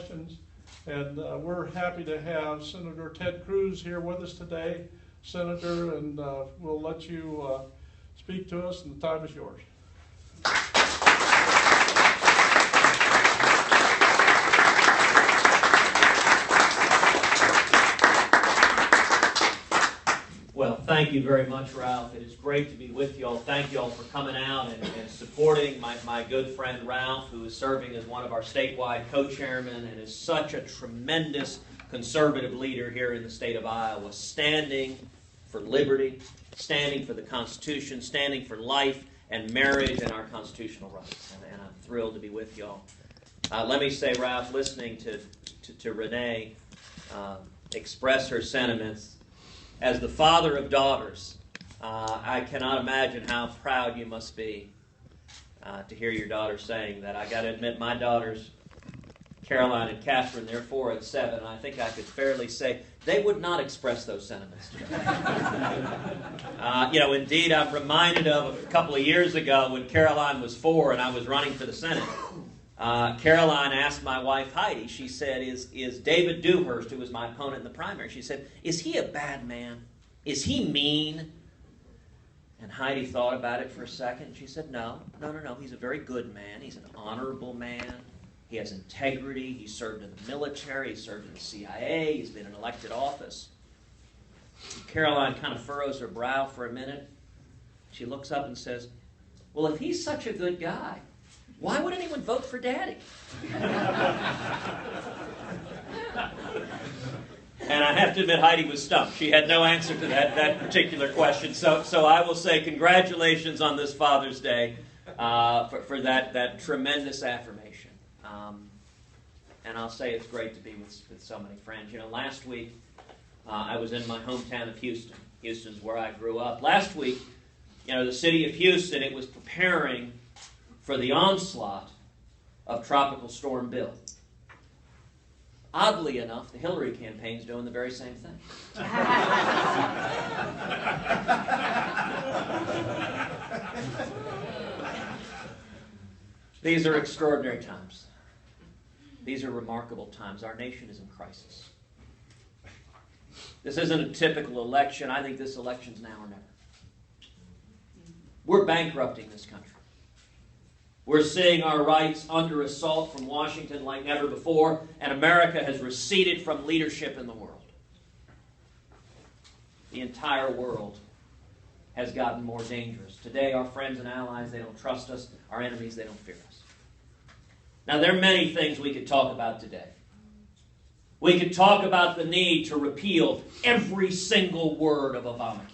questions. And we're happy to have Senator Ted Cruz here with us today. Senator, and we'll let you speak to us, and the time is yours. Well, thank you very much, Ralph. It is great to be with you all. Thank you all for coming out and supporting my good friend Ralph, who is serving as one of our statewide co-chairmen and is such a tremendous conservative leader here in the state of Iowa, standing for liberty, standing for the Constitution, standing for life and marriage and our constitutional rights. And I'm thrilled to be with you all. Let me say, Ralph, listening to Renee express her sentiments, as the father of daughters, I cannot imagine how proud you must be to hear your daughter saying that. I got to admit, my daughters, Caroline and Catherine, they're 4 and 7, and I think I could fairly say they would not express those sentiments today. Indeed, I'm reminded of a couple of years ago when Caroline was 4 and I was running for the Senate. Caroline asked my wife Heidi, she said, is David Dewhurst, who was my opponent in the primary, she said, is he a bad man? Is he mean? And Heidi thought about it for a second. She said, no, he's a very good man. He's an honorable man. He has integrity. He served in the military. He served in the CIA. He's been in elected office. Caroline kind of furrows her brow for a minute. She looks up and says, well, if he's such a good guy, why would anyone vote for Daddy? And I have to admit, Heidi was stumped. She had no answer to that particular question. So I will say congratulations on this Father's Day for that tremendous affirmation. And I'll say it's great to be with so many friends. Last week I was in my hometown of Houston. Houston's where I grew up. Last week, the city of Houston, it was preparing for the onslaught of Tropical Storm Bill. Oddly enough, the Hillary campaign's doing the very same thing. These are extraordinary times. These are remarkable times. Our nation is in crisis. This isn't a typical election. I think this election's now or never. We're bankrupting this country. We're seeing our rights under assault from Washington like never before, and America has receded from leadership in the world. The entire world has gotten more dangerous. Today, our friends and allies, they don't trust us. Our enemies, they don't fear us. Now, there are many things we could talk about today. We could talk about the need to repeal every single word of Obamacare.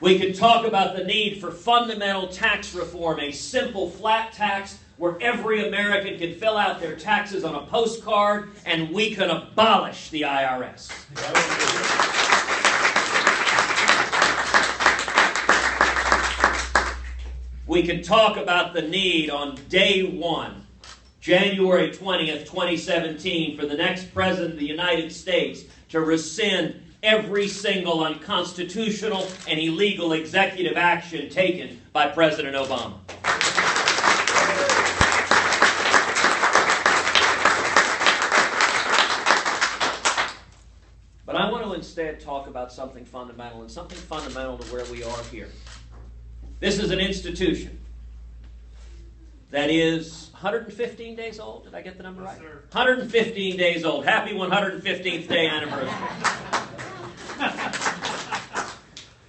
We could talk about the need for fundamental tax reform, a simple flat tax where every American can fill out their taxes on a postcard, and we can abolish the IRS. We can talk about the need on day one, January 20th, 2017, for the next President of the United States to rescind every single unconstitutional and illegal executive action taken by President Obama. But I want to instead talk about something fundamental, and something fundamental to where we are here. This is an institution that is 115 days old. Did I get the number right? Yes, sir. 115 days old. Happy 115th day anniversary.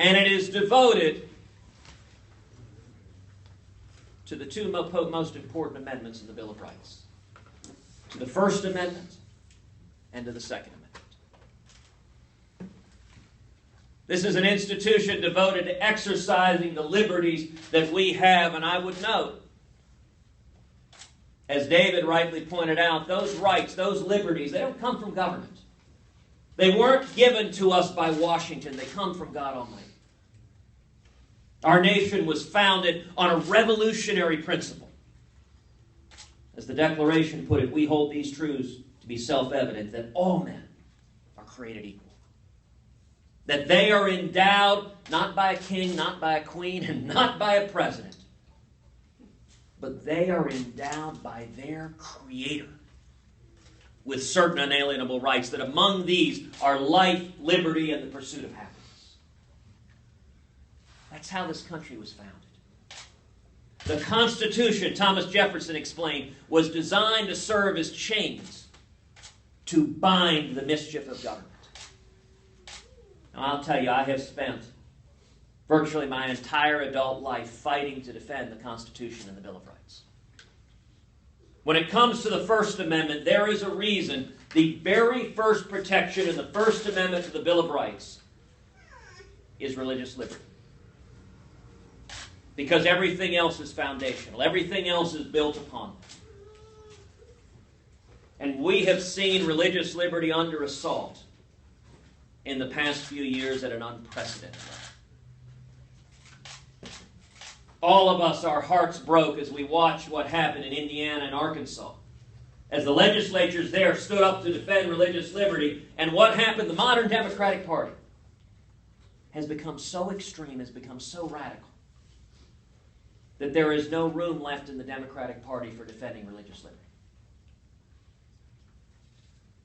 And it is devoted to the two most important amendments in the Bill of Rights. To the First Amendment and to the Second Amendment. This is an institution devoted to exercising the liberties that we have, and I would note, as David rightly pointed out, those rights, those liberties, they don't come from government. They weren't given to us by Washington. They come from God Almighty. Our nation was founded on a revolutionary principle. As the Declaration put it, we hold these truths to be self-evident, that all men are created equal. that they are endowed not by a king, not by a queen, and not by a president, but they are endowed by their Creator with certain unalienable rights, that among these are life, liberty, and the pursuit of happiness. That's how this country was founded. The Constitution, Thomas Jefferson explained, was designed to serve as chains to bind the mischief of government. Now, I'll tell you, I have spent virtually my entire adult life fighting to defend the Constitution and the Bill of Rights. When it comes to the First Amendment, there is a reason the very first protection in the First Amendment to the Bill of Rights is religious liberty. Because everything else is foundational. Everything else is built upon it. And we have seen religious liberty under assault in the past few years at an unprecedented level. All of us, our hearts broke as we watched what happened in Indiana and Arkansas, as the legislatures there stood up to defend religious liberty. And what happened? The modern Democratic Party has become so extreme, has become so radical, that there is no room left in the Democratic Party for defending religious liberty.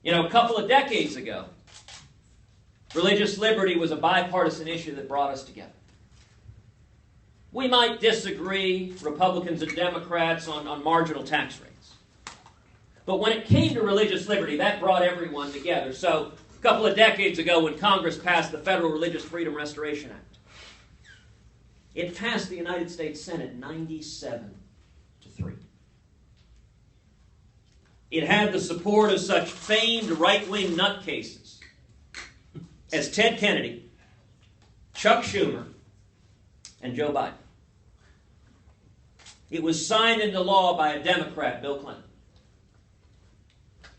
You know, a couple of decades ago, religious liberty was a bipartisan issue that brought us together. We might disagree, Republicans and Democrats, on marginal tax rates. But when it came to religious liberty, that brought everyone together. So, a couple of decades ago, when Congress passed the Federal Religious Freedom Restoration Act, it passed the United States Senate 97-3. It had the support of such famed right-wing nutcases as Ted Kennedy, Chuck Schumer, and Joe Biden. It was signed into law by a Democrat, Bill Clinton.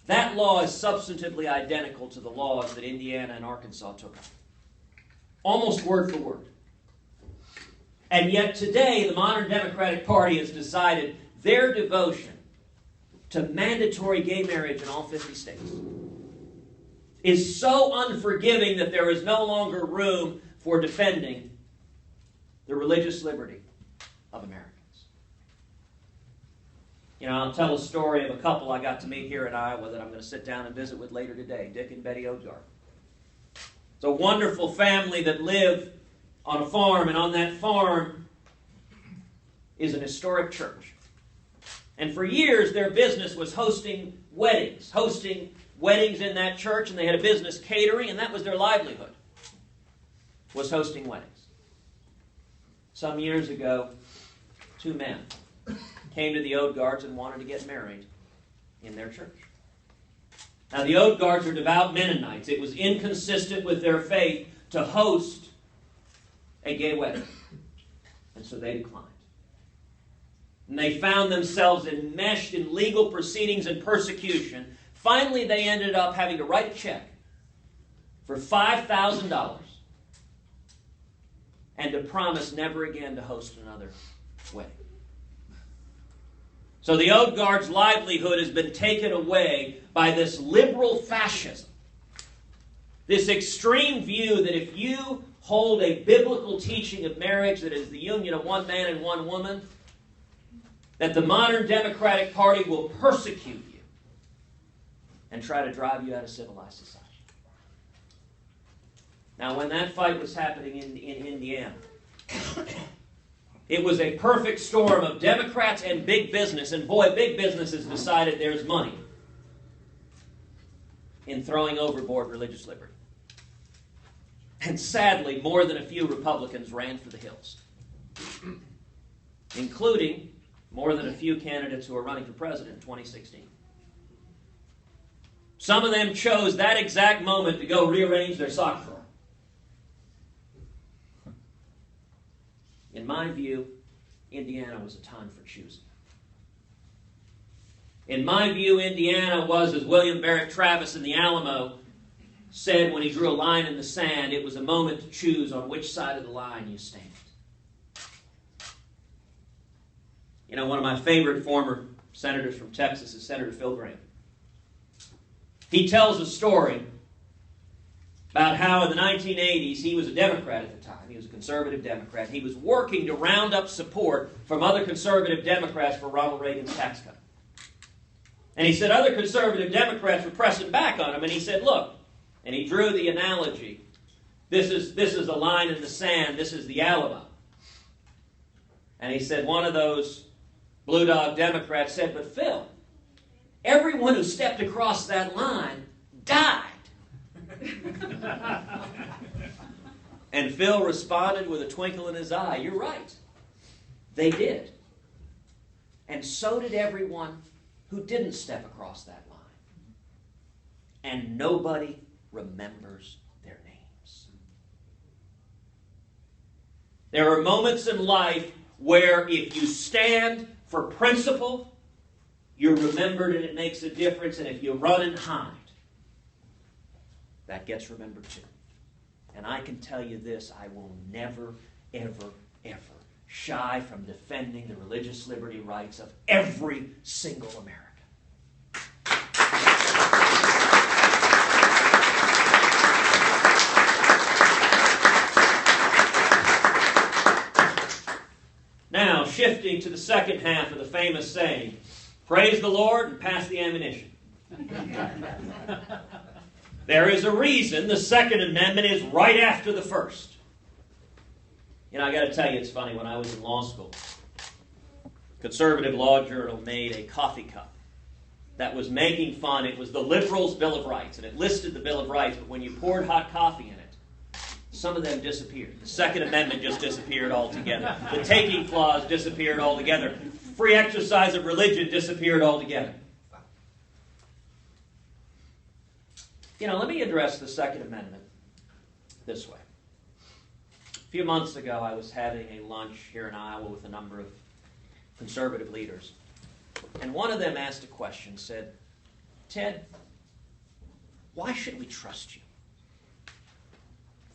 That law is substantively identical to the laws that Indiana and Arkansas took up. Almost word for word. And yet today, the modern Democratic Party has decided their devotion to mandatory gay marriage in all 50 states is so unforgiving that there is no longer room for defending the religious liberty of Americans. You know, I'll tell a story of a couple I got to meet here in Iowa that I'm going to sit down and visit with later today, Dick and Betty Odgaard. It's a wonderful family that live on a farm, and on that farm is an historic church. And for years, their business was hosting weddings in that church, and they had a business catering, and that was their livelihood, was hosting weddings. Some years ago, two men came to the Odgaards and wanted to get married in their church. Now, the Odgaards are devout Mennonites. It was inconsistent with their faith to host a gay wedding. And so they declined. And they found themselves enmeshed in legal proceedings and persecution. Finally, they ended up having to write a check for $5,000 and to promise never again to host another wedding. So the Odgaard's livelihood has been taken away by this liberal fascism. This extreme view that if you hold a biblical teaching of marriage that is the union of one man and one woman, that the modern Democratic Party will persecute you and try to drive you out of civilized society. Now, when that fight was happening in Indiana, it was a perfect storm of Democrats and big business. And boy, big business has decided there's money in throwing overboard religious liberty. And sadly, more than a few Republicans ran for the hills, including more than a few candidates who are running for president in 2016. Some of them chose that exact moment to go rearrange their sock drawer. In my view, Indiana was a time for choosing. In my view, Indiana was, as William Barrett Travis in the Alamo said when he drew a line in the sand, it was a moment to choose on which side of the line you stand. You know, one of my favorite former senators from Texas is Senator Phil Gramm. He tells a story about how in the 1980s, he was a Democrat at the time. He was a conservative Democrat. He was working to round up support from other conservative Democrats for Ronald Reagan's tax cut. And he said other conservative Democrats were pressing back on him, and he said, look, and he drew the analogy, this is a line in the sand, this is the Alamo. And he said, one of those Blue Dog Democrats said, but Phil, everyone who stepped across that line died. And Phil responded with a twinkle in his eye, you're right. They did. And so did everyone who didn't step across that line. And nobody remembers their names. There are moments in life where if you stand for principle, you're remembered and it makes a difference. And if you run and hide, that gets remembered too. And I can tell you this, I will never, ever, ever shy from defending the religious liberty rights of every single American. Now, shifting to the second half of the famous saying, praise the Lord and pass the ammunition. There is a reason the Second Amendment is right after the first. You know, I got to tell you, it's funny. When I was in law school, Conservative Law Journal made a coffee cup that was making fun. It was the liberals' Bill of Rights, and it listed the Bill of Rights, but when you poured hot coffee in it, some of them disappeared. The Second Amendment just disappeared altogether. The taking clause disappeared altogether. Free exercise of religion disappeared altogether. You know, let me address the Second Amendment this way. A few months ago, I was having a lunch here in Iowa with a number of conservative leaders. And one of them asked a question, said, Ted, why should we trust you?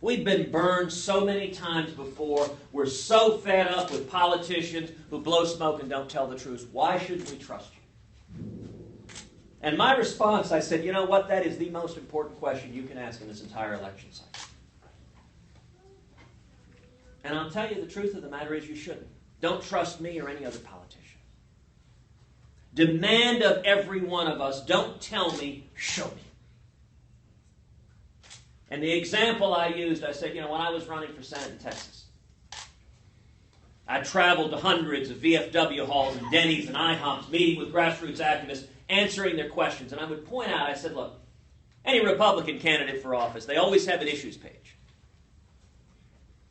We've been burned so many times before. We're so fed up with politicians who blow smoke and don't tell the truth. Why should we trust you? And my response, I said, you know what? That is the most important question you can ask in this entire election cycle. And I'll tell you the truth of the matter is you shouldn't. Don't trust me or any other politician. Demand of every one of us, don't tell me, show me. And the example I used, I said, you know, when I was running for Senate in Texas, I traveled to hundreds of VFW halls and Denny's and IHOPs, meeting with grassroots activists, answering their questions. And I would point out, I said, look, any Republican candidate for office, they always have an issues page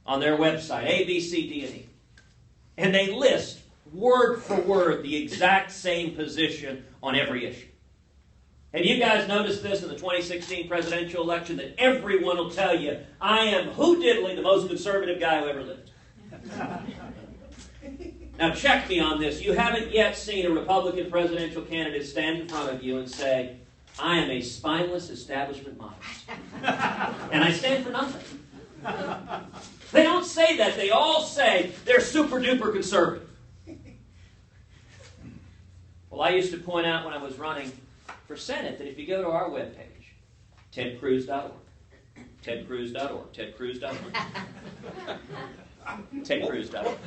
on their website, A, B, C, D, and E. And they list, word for word, the exact same position on every issue. Have you guys noticed this in the 2016 presidential election, that everyone will tell you, I am who-diddly the most conservative guy who ever lived? Now check me on this. You haven't yet seen a Republican presidential candidate stand in front of you and say, I am a spineless establishment moderate. And I stand for nothing. They don't say that. They all say they're super-duper conservative. Well, I used to point out when I was running for Senate that if you go to our webpage, tedcruz.org, tedcruz.org, tedcruz.org, tedcruz.org.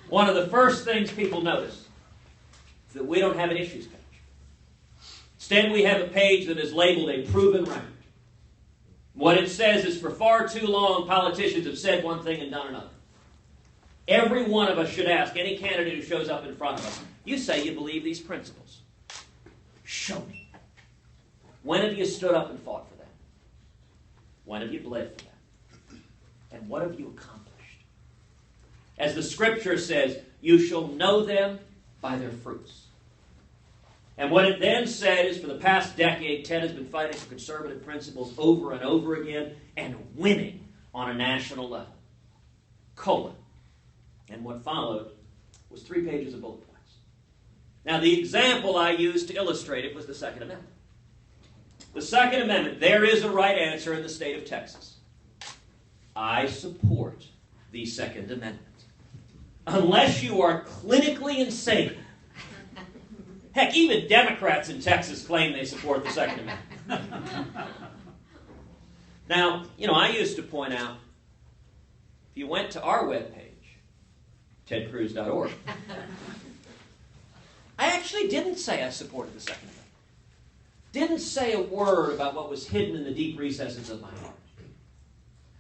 One of the first things people notice is that we don't have an issues page. Instead, we have a page that is labeled a proven record. What it says is for far too long, politicians have said one thing and done another. Every one of us should ask any candidate who shows up in front of us, you say you believe these principles. Show me. When have you stood up and fought for them? When have you bled for them? And what have you accomplished? As the Scripture says, you shall know them by their fruits. And what it then said is for the past decade, Ted has been fighting for conservative principles over and over again and winning on a national level. Colon. And what followed was 3 pages of bullet points. Now, the example I used to illustrate it was the Second Amendment. The Second Amendment, there is a right answer in the state of Texas. I support the Second Amendment. Unless you are clinically insane. Heck, even Democrats in Texas claim they support the Second Amendment. Now, I used to point out, if you went to our webpage, tedcruz.org, I actually didn't say I supported the Second Amendment. Didn't say a word about what was hidden in the deep recesses of my heart.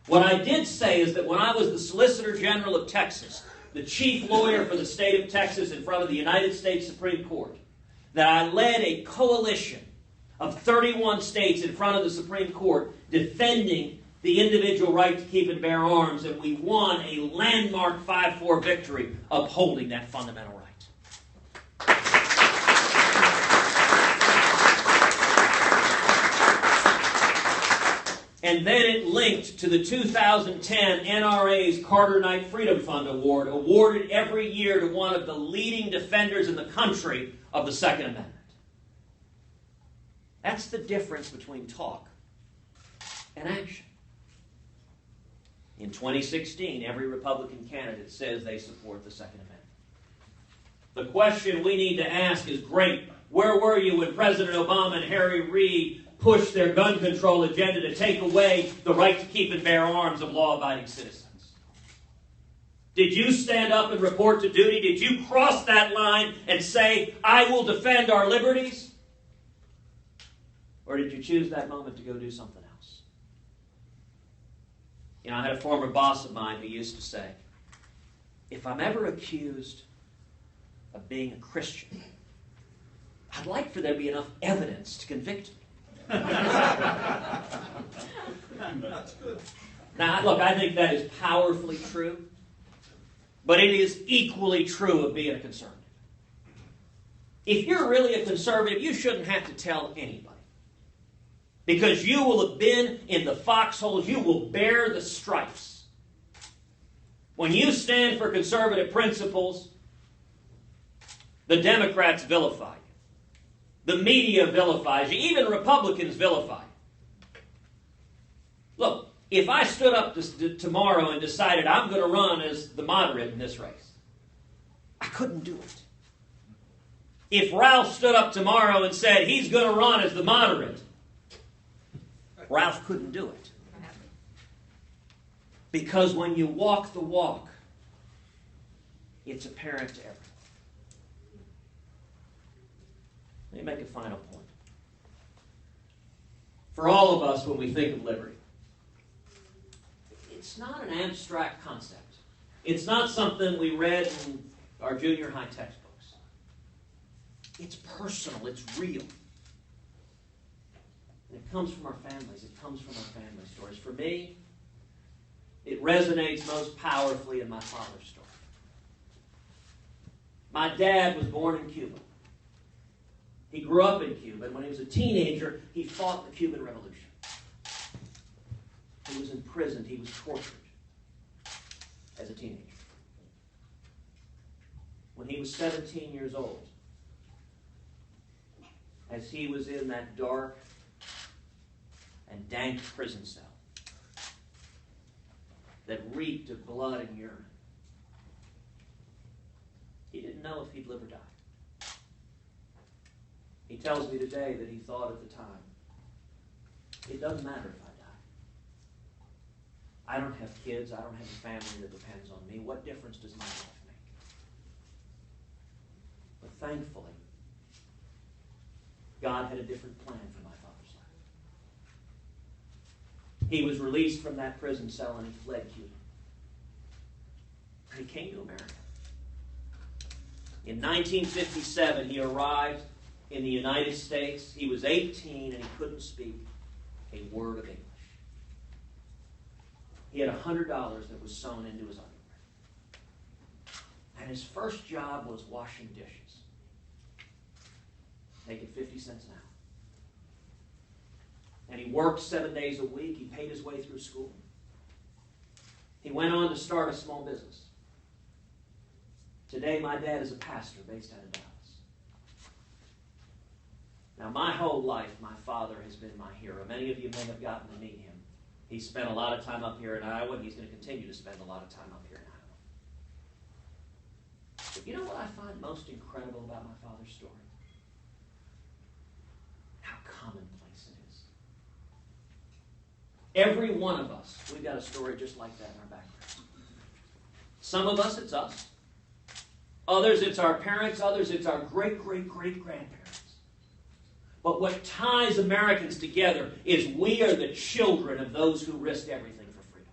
What I did say is that when I was the Solicitor General of Texas, the chief lawyer for the state of Texas in front of the United States Supreme Court, that I led a coalition of 31 states in front of the Supreme Court defending the individual right to keep and bear arms, and we won a landmark 5-4 victory upholding that fundamental right. And then it linked to the 2010 NRA's Carter Knight Freedom Fund Award, awarded every year to one of the leading defenders in the country of the Second Amendment. That's the difference between talk and action. In 2016, every Republican candidate says they support the Second Amendment. The question we need to ask is, great, where were you when President Obama and Harry Reid pushed their gun control agenda to take away the right to keep and bear arms of law-abiding citizens? Did you stand up and report to duty? Did you cross that line and say, I will defend our liberties? Or did you choose that moment to go do something else? I had a former boss of mine who used to say, if I'm ever accused of being a Christian, I'd like for there to be enough evidence to convict me. Now, look, I think that is powerfully true, but it is equally true of being a conservative. If you're really a conservative, you shouldn't have to tell anybody, because you will have been in the foxholes, you will bear the stripes. When you stand for conservative principles, the Democrats vilify you. The media vilifies you. Even Republicans vilify you. Look, if I stood up tomorrow and decided I'm going to run as the moderate in this race, I couldn't do it. If Ralph stood up tomorrow and said he's going to run as the moderate, Ralph couldn't do it. Because when you walk the walk, it's apparent to everyone. Let me make a final point. For all of us, when we think of liberty, it's not an abstract concept. It's not something we read in our junior high textbooks. It's personal. It's real. And it comes from our families. It comes from our family stories. For me, it resonates most powerfully in my father's story. My dad was born in Cuba. He grew up in Cuba, and when he was a teenager, he fought the Cuban Revolution. He was imprisoned. He was tortured as a teenager. When he was 17 years old, as he was in that dark and dank prison cell that reeked of blood and urine, he didn't know if he'd live or die. He tells me today that he thought at the time, it doesn't matter if I die. I don't have kids. I don't have a family that depends on me. What difference does my life make? But thankfully, God had a different plan for my father's life. He was released from that prison cell and he fled Cuba. And he came to America. In 1957, he arrived in the United States. He was 18 and he couldn't speak a word of English. He had $100 that was sewn into his underwear. And his first job was washing dishes, making 50 cents an hour. And he worked 7 days a week. He paid his way through school. He went on to start a small business. Today, my dad is a pastor based out of Dallas. Now, my whole life, my father has been my hero. Many of you may have gotten to meet him. He spent a lot of time up here in Iowa, and he's going to continue to spend a lot of time up here in Iowa. But you know what I find most incredible about my father's story? How commonplace it is. Every one of us, we've got a story just like that in our background. Some of us, it's us. Others, it's our parents. Others, it's our great-great-great-grandparents. But what ties Americans together is we are the children of those who risked everything for freedom.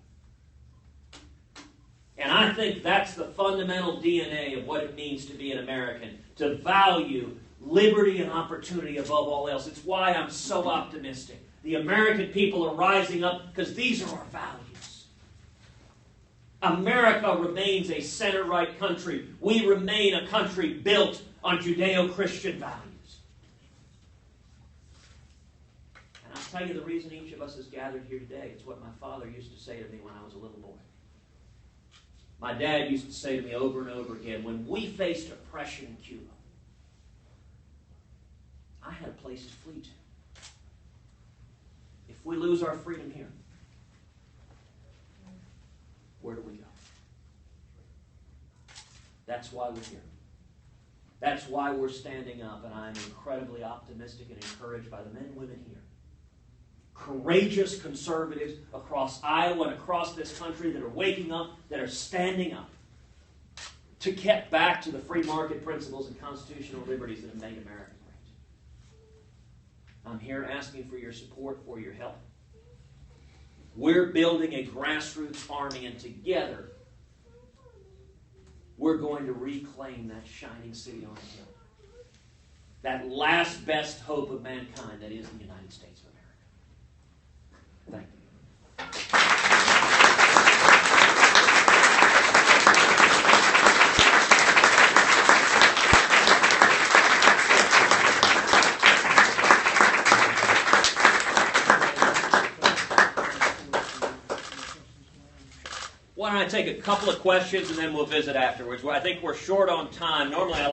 And I think that's the fundamental DNA of what it means to be an American, to value liberty and opportunity above all else. It's why I'm so optimistic. The American people are rising up because these are our values. America remains a center-right country. We remain a country built on Judeo-Christian values. And I'll tell you the reason each of us is gathered here today. It's what my father used to say to me when I was a little boy. My dad used to say to me over and over again, when we faced oppression in Cuba, I had a place to flee to. If we lose our freedom here, where do we go? That's why we're here. That's why we're standing up, and I'm incredibly optimistic and encouraged by the men and women here. Courageous conservatives across Iowa and across this country that are waking up, that are standing up to get back to the free market principles and constitutional liberties that have made America great. I'm here asking for your support, for your help. We're building a grassroots army, and together we're going to reclaim that shining city on the hill. That last best hope of mankind that is the United States of America. Thank you. Why don't I take a couple of questions and then we'll visit afterwards. I think we're short on time. Normally